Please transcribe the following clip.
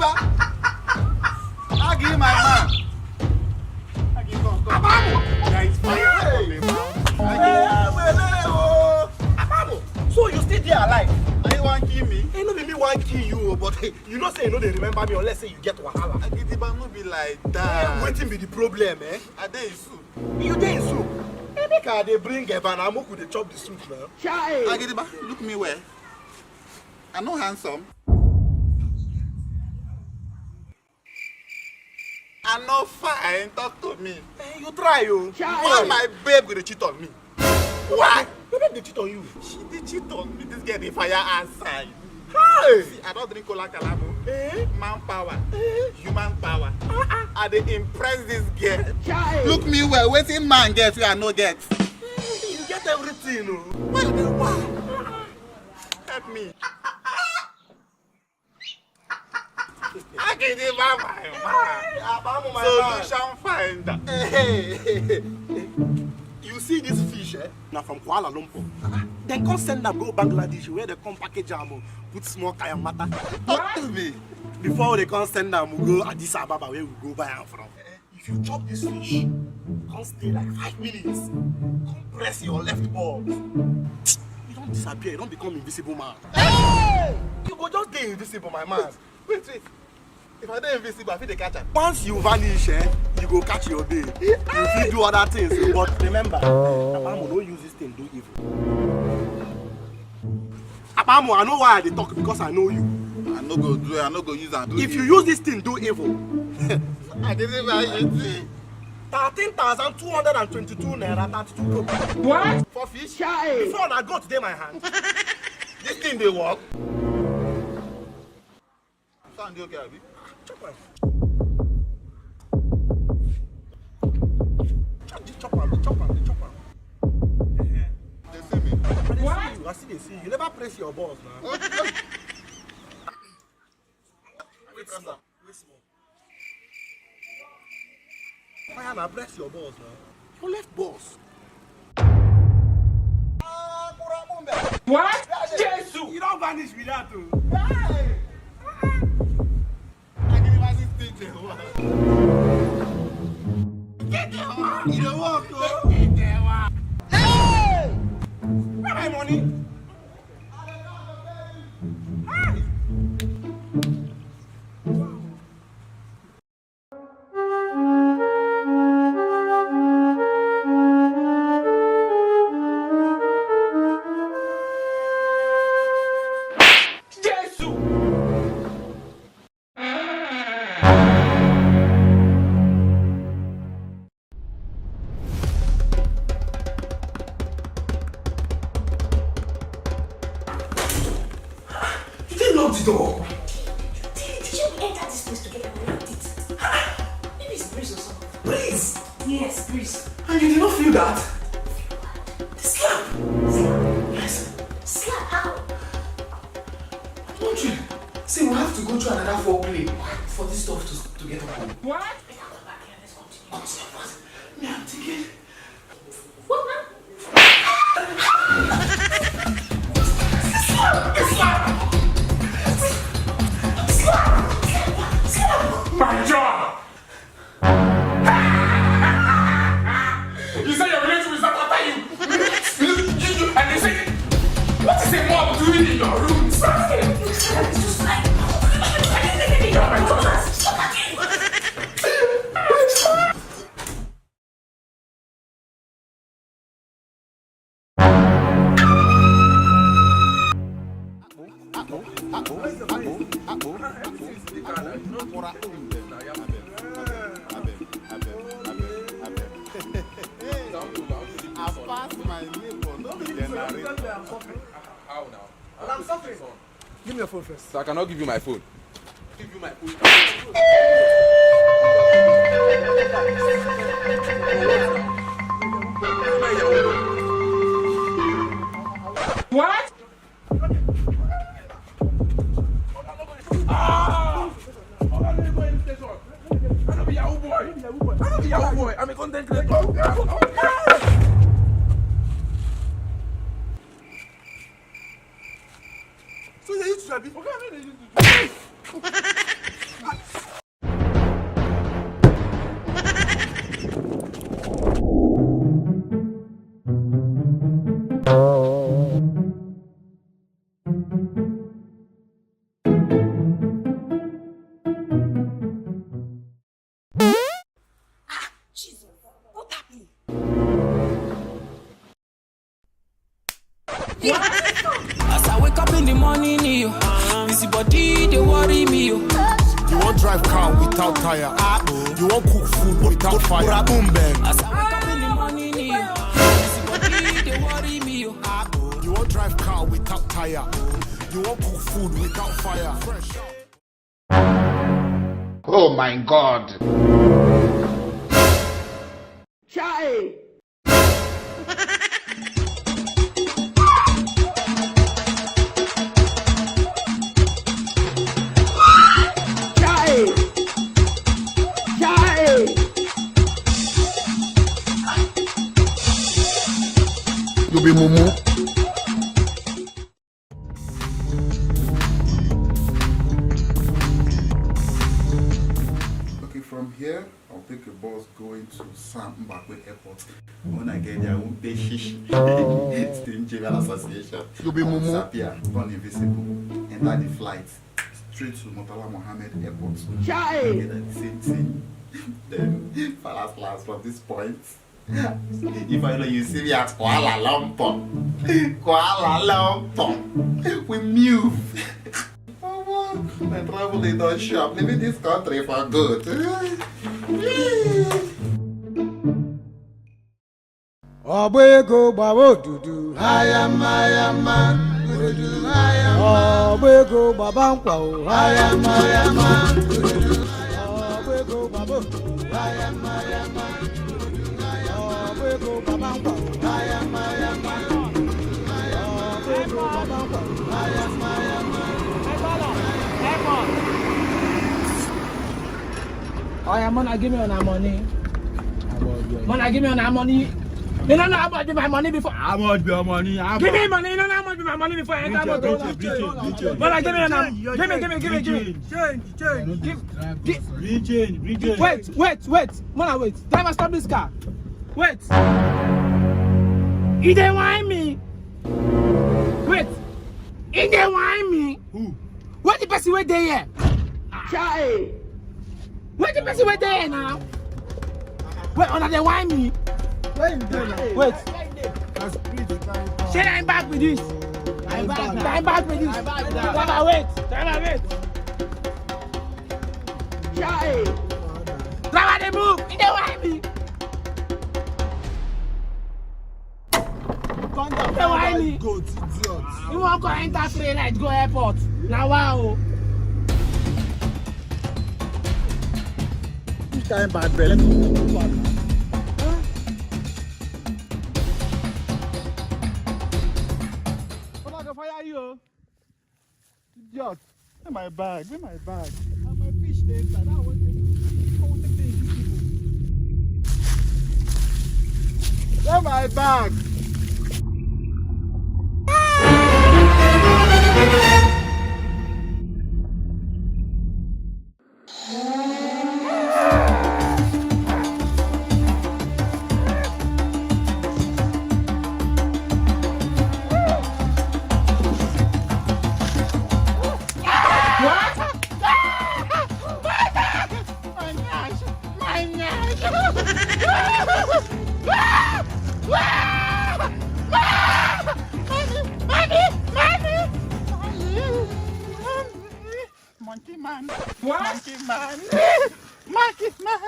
I give my man. I give come. There is fire on the mountain. So you still there alive? They want kill me. Ain't no me want kill you, but you know say you know they remember me unless say you get wahala. Agidiba no be like that. Wetin be the problem, eh? I dey in soup. You dey in soup. Make I dey bring Ebanamoku dey chop the soup now. Agidiba, look me well. I'm not handsome. I'm not fine. Talk to me. Hey, you try you. Why my babe gonna cheat on me? Why? Your babe dey cheat on you. She did cheat on me. This girl dey fire outside. Hey! See, I don't drink cola calabo. Eh? Manpower. Human power. I dey impress this girl. Look me well. Waiting man get you I no get. You get everything, oh. Why? Help me. I can do my man. Solution finder. Hey. You see this fish, eh? Now from Kuala Lumpur. They can't send them go Bangladesh where they come package them, put small kaya mata. Talk to me. Before they can't send them, we go Addis Ababa where we go buy them from. If you chop this fish, can't stay like 5 minutes. Come press your left ball. You don't disappear. You don't become invisible man. Hey! You go just stay invisible, my man. Wait. If I don't invisible, I feel the catcher. Once you vanish, you go catch your day. You feel do other things, but remember, Apamo don't use this thing do evil. Apamo, I know why they talk because I know you. I no go do it. I no go use and do If you use this thing do evil, I didn't buy it. 13,222 naira 32 kobo. What? For fish? Before I go today my hand. This thing they work. Sound okay, Abi? Chop am. Chop am. They see me. What? I see they see you. You never press your balls now. Wait small. Why not press your balls now? Your left balls. What? Jesus! You don't vanish with that too. Hey! I can imagine stage there. Get there, man. You don't walk, though. Get there, man. Hey! Where my money? the door. Did you enter this place together and locked it? Maybe it's Breeze or something. Breeze? Yes, Breeze. And you did not feel that? The slap. Slap? Yes. Slap? How? Don't you? See, we have to go through another foreplay for this stuff to get on. What? Better come back here. Let's continue. Continue what? Me, I'm thinking. What, man? My job! You say your relationship is not after you. And they say, what is a mom doing in your room? It's just like... You're my daughter. How now? I'm suffering. Give me your phone first. So I cannot give you my phone. Give you my phone. What? I don't be Yahoo boy. I'm a content creator. So you used to be? Okay, drive car without tire. You won't cook food without fire. Boom bang. You won't drive car without tire. You won't cook food without fire. Fresh. Oh my God. Chai! You be mumu. Okay, from here, I'll take a bus going to Sam Mbakwe Airport. When I get there, I won't pay shish. Steam General Association. You be mumu. Disappear, gone invisible. Enter the flight straight to Murtala Mohammed Airport. Chai! Get at the same thing. Then, last from this point. If I know you see me at Kuala Lumpur, we move. My travel is not shop. Leaving this country for good. Obego babo dudu hayama dudu hayama obego babankwa hayama dudu obego babo hayama dudu obego babankwa hayama obego babankwa hayama Oh yeah, man, give me on that money. Man, give me on that money. You don't know how much my money before. How much be your money? Give me money. You don't know how much my money before I enter motor. Man, give me on that. Give me. Wait. Man, wait. Driver, stop this car. Wait. You don't want me. Wait. You don't want me. Who? What the person wait there here? Chai! What the person wait there now? Wait, under the wine me. Wait. Say I'm back with this. I'm back with this. Driver, wait. Chai! Driver, they move. You don't want me. You don't want me. You want to enter train like go airport. Now wow. Which kind of bad belly? Fire you, idiot! Where my bag? And my fish there inside. I want to pay these people. Where my bag? Monkey man. What? Monkey man. Monkey man.